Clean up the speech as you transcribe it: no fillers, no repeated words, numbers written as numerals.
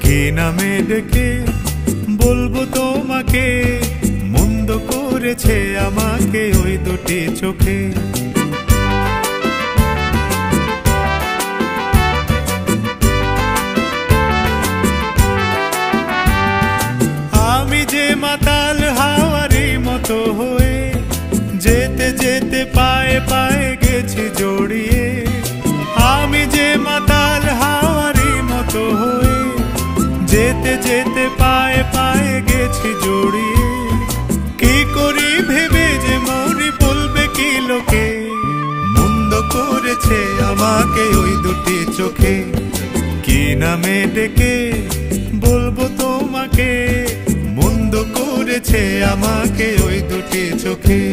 কি নামে ডেকে বলবো তোমাকে, মন্দ করেছে আমাকে ওই দুটি চোখে। আমি যে মাতাল হাওয়ারি মতো হয়ে যেতে যেতে পায়ে পায়ে গেছি জড়িয়ে। আমি যে মাতাল হাওয়ারি মতো হয়ে যেতে যেতে পায়ে পায়ে গেছি জড়িয়ে। কি করি ভেবে যে মরি বলবে কি লোকে, মন্দ করেছে আমাকে ওই দুটি চোখে। কি নামে ডেকে বলবো তোমাকে, মন্দ করেছে আমাকে ওই দুটি চোখে।